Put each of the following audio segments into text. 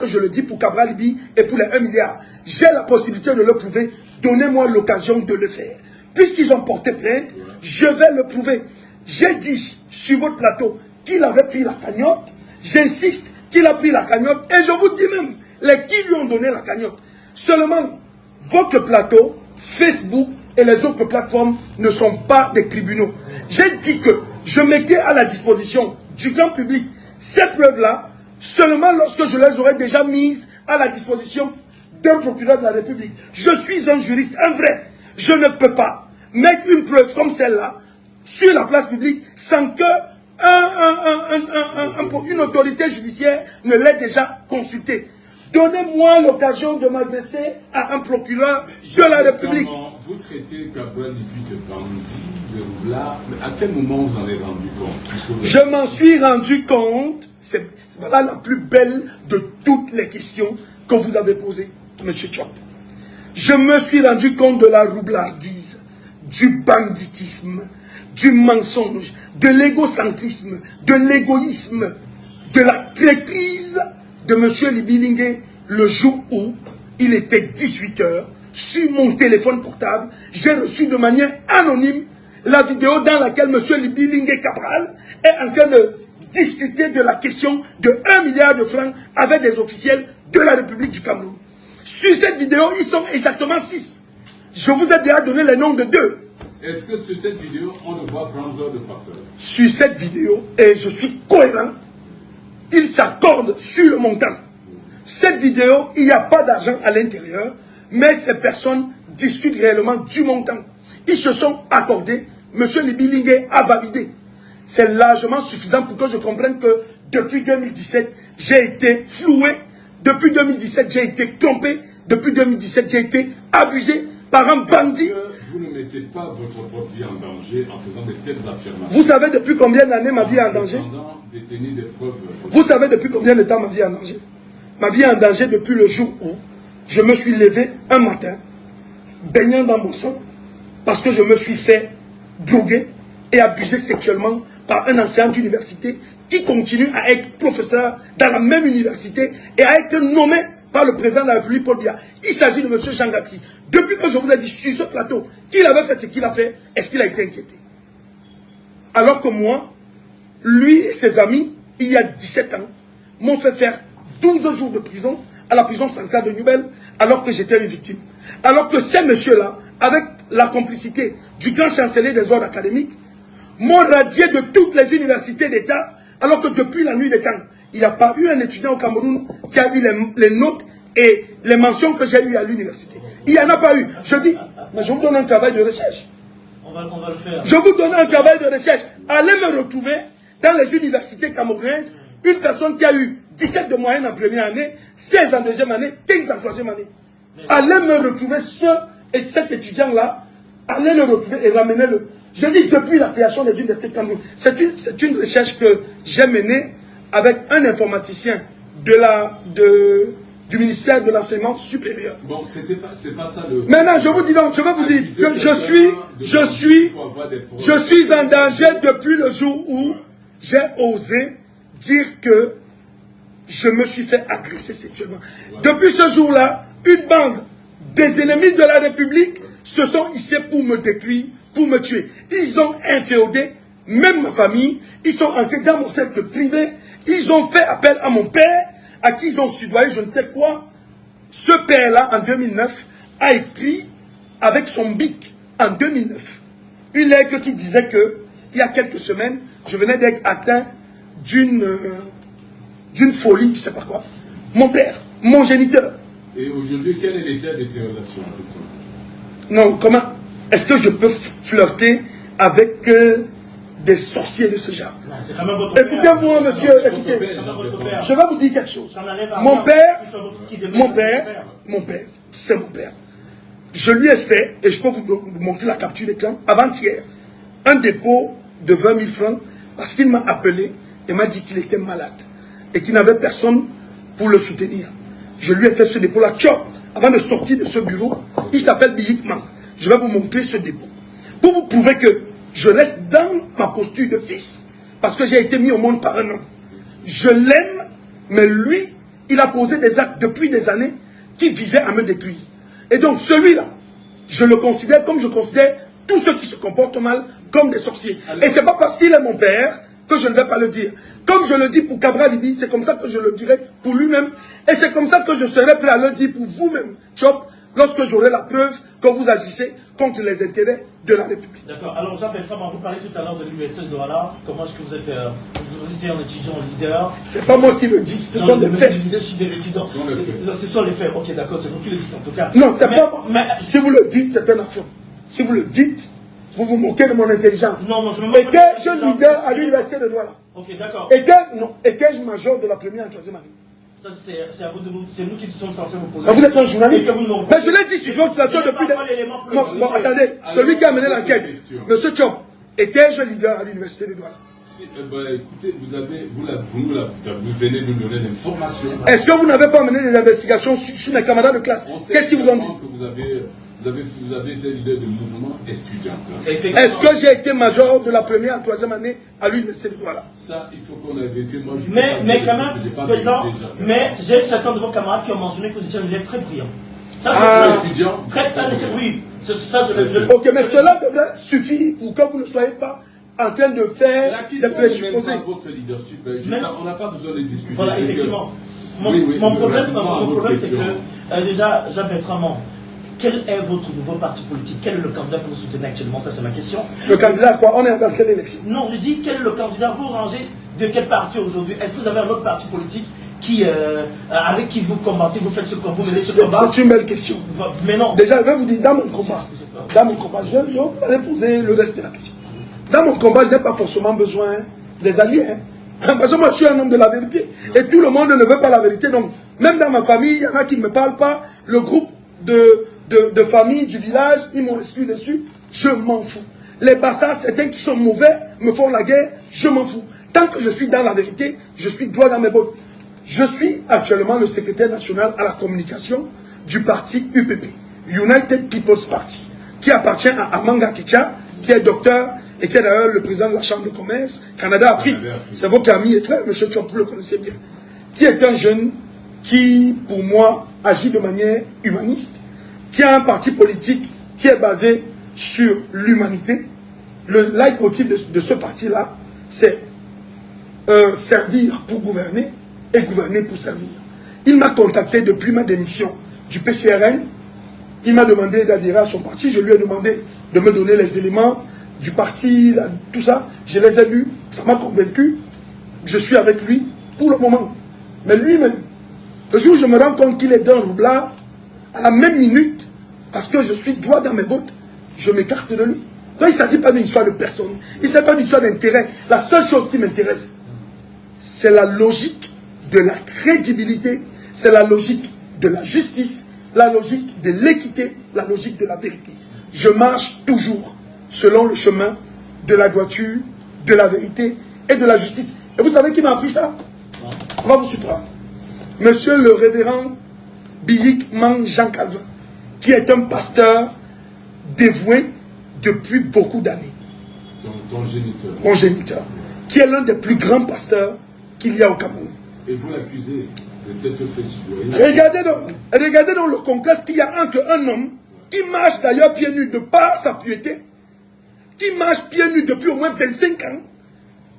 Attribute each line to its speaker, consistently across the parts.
Speaker 1: Je le dis pour Cabral Libi et pour les 1 milliard. J'ai la possibilité de le prouver. Donnez-moi l'occasion de le faire. Puisqu'ils ont porté plainte, je vais le prouver. J'ai dit sur votre plateau qu'il avait pris la cagnotte. J'insiste qu'il a pris la cagnotte. Et je vous dis même, les qui lui ont donné la cagnotte. Seulement, votre plateau, Facebook et les autres plateformes ne sont pas des tribunaux. J'ai dit que je mettais à la disposition du grand public ces preuves-là seulement lorsque je les aurais déjà mises à la disposition d'un procureur de la République. Je suis un juriste, un vrai. Je ne peux pas mettre une preuve comme celle-là sur la place publique sans que une autorité judiciaire ne l'ait déjà consulté. Donnez-moi l'occasion de m'adresser à un procureur de la République.
Speaker 2: Vous traitez Cabral Libi de bandit, de roublard, mais à quel moment vous en avez rendu compte?
Speaker 1: Je m'en suis rendu compte, c'est voilà la plus belle de toutes les questions que vous avez posées, M. Chop. Je me suis rendu compte de la roublardise, du banditisme, du mensonge, de l'égocentrisme, de l'égoïsme, de la traîtrise de M. Libi Lingué le jour où il était 18 h sur mon téléphone portable. J'ai reçu de manière anonyme la vidéo dans laquelle M. Libi Lingué Cabral est en train de discuter de la question de 1 milliard de francs avec des officiels de la République du Cameroun. Sur cette vidéo, ils sont exactement 6. Je vous ai déjà donné les noms de 2.
Speaker 2: Est-ce que sur cette vidéo, on le voit prendre de facteur? Sur
Speaker 1: cette vidéo, et je suis cohérent, ils s'accordent sur le montant. Cette vidéo, il n'y a pas d'argent à l'intérieur, mais ces personnes discutent réellement du montant. Ils se sont accordés, M. Libi Lingué a validé. C'est largement suffisant pour que je comprenne que depuis 2017, j'ai été floué. Depuis 2017, j'ai été trompé. Depuis 2017, j'ai été abusé par un bandit.
Speaker 2: Vous ne mettez pas votre propre vie en danger en faisant de telles affirmations.
Speaker 1: Vous savez depuis combien d'années ma vie est en danger? Vous savez depuis combien de temps ma vie est en danger? Ma vie est en danger depuis le jour où je me suis levé un matin, baignant dans mon sang, parce que je me suis fait droguer et abuser sexuellement par un enseignant d'université qui continue à être professeur dans la même université et à être nommé par le président de la République, Paul Biya. Il s'agit de M. Jean Gaxi. Depuis que je vous ai dit sur ce plateau qu'il avait fait ce qu'il a fait, est-ce qu'il a été inquiété? Alors que moi, lui et ses amis, il y a 17 ans, m'ont fait faire 12 jours de prison à la prison centrale de Nouvelle, alors que j'étais une victime. Alors que ces messieurs-là, avec la complicité du grand chancelier des ordres académiques, m'ont radié de toutes les universités d'État, alors que depuis la nuit des temps, il n'y a pas eu un étudiant au Cameroun qui a eu les notes et les mentions que j'ai eues à l'université. Il n'y en a pas eu. Je dis, mais je vous donne un travail de recherche.
Speaker 3: On va le faire.
Speaker 1: Je vous donne un travail de recherche. Allez me retrouver dans les universités camerounaises une personne qui a eu 17 de moyenne en première année, 16 en deuxième année, 15 en troisième année. Allez me retrouver cet étudiant-là, allez le retrouver et ramenez-le. Je dis depuis la création des universités de Cameroun. C'est une recherche que j'ai menée avec un informaticien du ministère de l'enseignement supérieur.
Speaker 2: Bon, c'est pas ça le...
Speaker 1: Maintenant, je vous dis donc, je vais vous dire que je suis en danger depuis le jour où j'ai osé dire que je me suis fait agresser sexuellement. Ouais. Depuis ce jour-là, une bande des ennemis de la République se sont hissés pour me détruire, pour me tuer. Ils ont inféodé même ma famille, ils sont entrés dans mon cercle privé, ils ont fait appel à mon père, à qui ils ont sudoyé je ne sais quoi. Ce père-là, en 2009, a écrit avec son bic, en 2009, une lettre qui disait que, il y a quelques semaines, je venais d'être atteint d'une folie, je ne sais pas quoi. Mon père, mon géniteur.
Speaker 2: Et aujourd'hui, quel est l'état de tes relations avec toi?
Speaker 1: Non, comment? Est-ce que je peux flirter avec des sorciers de ce genre? Écoutez-moi, monsieur, écoutez. Je vais vous dire quelque chose. Mon père, c'est mon père. Je lui ai fait, et je peux vous montrer la capture d'écran, avant-hier, un dépôt de 20 000 francs, parce qu'il m'a appelé et m'a dit qu'il était malade et qu'il n'avait personne pour le soutenir. Je lui ai fait ce dépôt-là, avant de sortir de ce bureau. Il s'appelle Biyikman. Je vais vous montrer ce dépôt. Pour vous prouver que je reste dans ma posture de fils, parce que j'ai été mis au monde par un homme. Je l'aime, mais lui, il a posé des actes depuis des années qui visaient à me détruire. Et donc celui-là, je le considère comme je considère tous ceux qui se comportent mal comme des sorciers. Alors, et c'est pas parce qu'il est mon père que je ne vais pas le dire. Comme je le dis pour Cabra Libi, c'est comme ça que je le dirai pour lui-même. Et c'est comme ça que je serai prêt à le dire pour vous-même, Chop, lorsque j'aurai la preuve que vous agissez contre les intérêts de la République.
Speaker 3: D'accord. Alors Jean-Bertrand, vous parlez tout à l'heure de l'université de Douala. Comment est-ce que vous êtes un étudiant leader?
Speaker 1: C'est pas moi qui le dis, ce sont des faits.
Speaker 3: Des étudiants. Ce sont les faits. Ok, d'accord, c'est vous qui le dites en tout cas.
Speaker 1: Non, c'est pas moi. Si vous le dites, c'est un affront. Si vous le dites, vous vous moquez de mon intelligence.
Speaker 3: Non, non, je me moque.
Speaker 1: Étais-je leader à l'université de Douala?
Speaker 3: Ok, d'accord.
Speaker 1: Étais-je major de la première et troisième année?
Speaker 3: Ça, c'est à vous de nous. C'est nous qui sommes censés vous poser.
Speaker 1: Ah, vous êtes un journaliste.
Speaker 3: Mais
Speaker 1: je l'ai dit sur votre plateau depuis. Non, attendez. Celui qui a mené l'enquête, Monsieur Chop, étais-je leader à l'université de Douala?
Speaker 2: Écoutez, vous venez de nous donner l'information.
Speaker 1: Est-ce que vous n'avez pas mené des investigations sur mes camarades de classe? Qu'est-ce qu'ils vous ont dit?
Speaker 2: Vous avez été leader de mouvement étudiant.
Speaker 1: Est-ce que j'ai été major de la première et troisième année à l'université de Douala?
Speaker 2: Ça, il faut qu'on ait vérifié. Moi,
Speaker 3: mais quand même, président, mais j'ai certains de vos camarades qui ont mentionné que vous étiez un élève très brillant. Ça,
Speaker 2: c'est étudiant.
Speaker 3: Oui, ça,
Speaker 1: ok, mais cela devrait suffire pour que vous ne soyez pas en train de faire des présupposés.
Speaker 2: On n'a pas besoin de discuter.
Speaker 3: Voilà, effectivement. Mon problème, c'est que, déjà, Jean-Bertrand, quel est votre nouveau parti politique? Quel est le candidat que vous soutenez actuellement? Ça, c'est ma question.
Speaker 1: Le candidat, quoi? On est dans quelle élection?
Speaker 3: Non, je dis, quel est le candidat? Vous rangez de quel parti aujourd'hui? Est-ce que vous avez un autre parti politique avec qui vous combattez, vous faites ce combat?
Speaker 1: C'est une belle question.
Speaker 3: Mais non.
Speaker 1: Déjà, je vais vous dire, dans mon combat, je vais vous aller poser le reste de la question. Dans mon combat, je n'ai pas forcément besoin des alliés. Parce que moi, je suis un homme de la vérité. Et tout le monde ne veut pas la vérité. Donc, même dans ma famille, il y en a qui ne me parlent pas. Le groupe de famille du village, ils m'ont exclu dessus. Je m'en fous. Les bastards, certains qui sont mauvais, me font la guerre. Je m'en fous. Tant que je suis dans la vérité, je suis droit dans mes bottes. Je suis actuellement le secrétaire national à la communication du parti UPP, United People's Party, qui appartient à Amanga Kicha, qui est docteur et qui est d'ailleurs le président de la Chambre de commerce Canada-Afrique. C'est votre ami et frère, M. Chop, vous le connaissez bien. Qui est un jeune qui, pour moi, agit de manière humaniste, qui a un parti politique qui est basé sur l'humanité. Le leitmotiv de ce parti-là, c'est servir pour gouverner et gouverner pour servir. Il m'a contacté depuis ma démission du PCRN. Il m'a demandé d'adhérer à son parti. Je lui ai demandé de me donner les éléments du parti, tout ça. Je les ai lus. Ça m'a convaincu. Je suis avec lui pour le moment. Mais lui-même, le jour où je me rends compte qu'il est d'un roublard, à la même minute, parce que je suis droit dans mes bottes, je m'écarte de lui. Donc il ne s'agit pas d'une histoire de personne. Il ne s'agit pas d'une histoire d'intérêt. La seule chose qui m'intéresse, c'est la logique de la crédibilité, c'est la logique de la justice, la logique de l'équité, la logique de la vérité. Je marche toujours selon le chemin de la droiture, de la vérité et de la justice. Et vous savez qui m'a appris ça? On va vous surprendre. Monsieur le révérend Biyik Mang Jean Calvin, qui est un pasteur dévoué depuis beaucoup d'années.
Speaker 2: Ton géniteur.
Speaker 1: Mon géniteur. Qui est l'un des plus grands pasteurs qu'il y a au Cameroun.
Speaker 2: Et vous l'accusez de cette fait citoyenne.
Speaker 1: Regardez donc le contraste qu'il y a entre un homme qui marche d'ailleurs pieds nus de par sa piété, qui marche pieds nus depuis au moins 25 ans,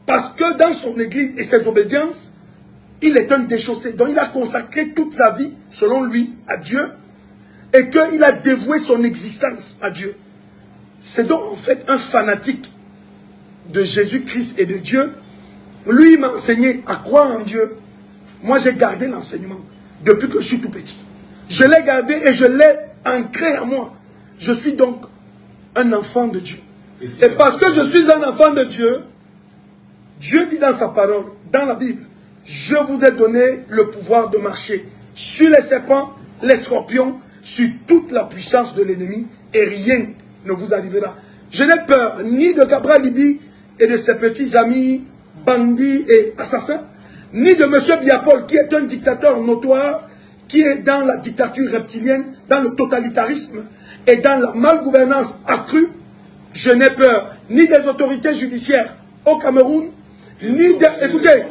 Speaker 1: parce que dans son église et ses obédiences, il est un déchaussé. Donc il a consacré toute sa vie, selon lui, à Dieu, et qu'il a dévoué son existence à Dieu. C'est donc en fait un fanatique de Jésus-Christ et de Dieu. Lui, il m'a enseigné à croire en Dieu. Moi, j'ai gardé l'enseignement depuis que je suis tout petit. Je l'ai gardé et je l'ai ancré en moi. Je suis donc un enfant de Dieu. Et parce que je suis un enfant de Dieu, Dieu dit dans sa parole, dans la Bible, je vous ai donné le pouvoir de marcher sur les serpents, les scorpions, sur toute la puissance de l'ennemi, et rien ne vous arrivera. Je n'ai peur ni de Cabra Libi et de ses petits amis bandits et assassins, ni de M. Biapol, qui est un dictateur notoire, qui est dans la dictature reptilienne, dans le totalitarisme et dans la malgouvernance accrue. Je n'ai peur ni des autorités judiciaires au Cameroun, ni de... Écoutez,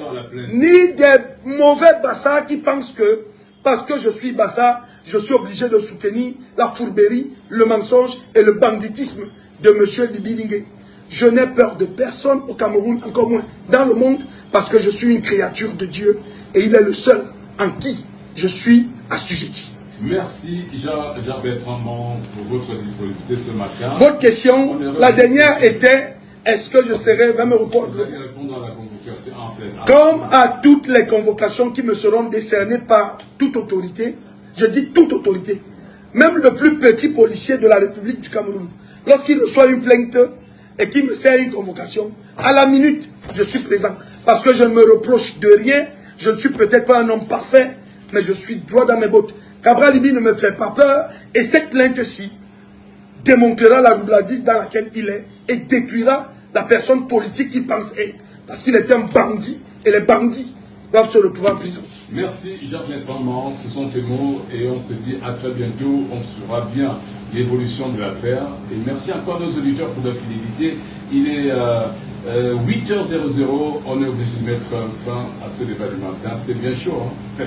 Speaker 1: ni des mauvais bassards qui pensent que parce que je suis bassard, je suis obligé de soutenir la fourberie, le mensonge et le banditisme de M. Dibilingue. Je n'ai peur de personne au Cameroun, encore moins dans le monde, parce que je suis une créature de Dieu et il est le seul en qui je suis assujetti.
Speaker 2: Merci Jean-Bertrand pour votre disponibilité ce matin.
Speaker 1: Votre question, la dernière était, est-ce que je serai, va me répondre.
Speaker 2: Vous allez répondre à la convocation en fait.
Speaker 1: Comme à toutes les convocations qui me seront décernées par toute autorité, je dis toute autorité, même le plus petit policier de la République du Cameroun, lorsqu'il reçoit une plainte et qu'il me sert une convocation, à la minute, je suis présent. Parce que je ne me reproche de rien, je ne suis peut-être pas un homme parfait, mais je suis droit dans mes bottes. Cabral Libi ne me fait pas peur, et cette plainte-ci démontrera la roubladise dans laquelle il est, et détruira la personne politique qu'il pense être. Parce qu'il est un bandit, et les bandits doivent se retrouver en prison.
Speaker 2: Merci Jacques-Bertrand, ce sont tes mots, et on se dit à très bientôt, on saura bien l'évolution de l'affaire. Et merci encore à nos auditeurs pour leur fidélité. Il est 8h00, on est obligé de mettre fin à ce débat du matin. C'était bien chaud, hein?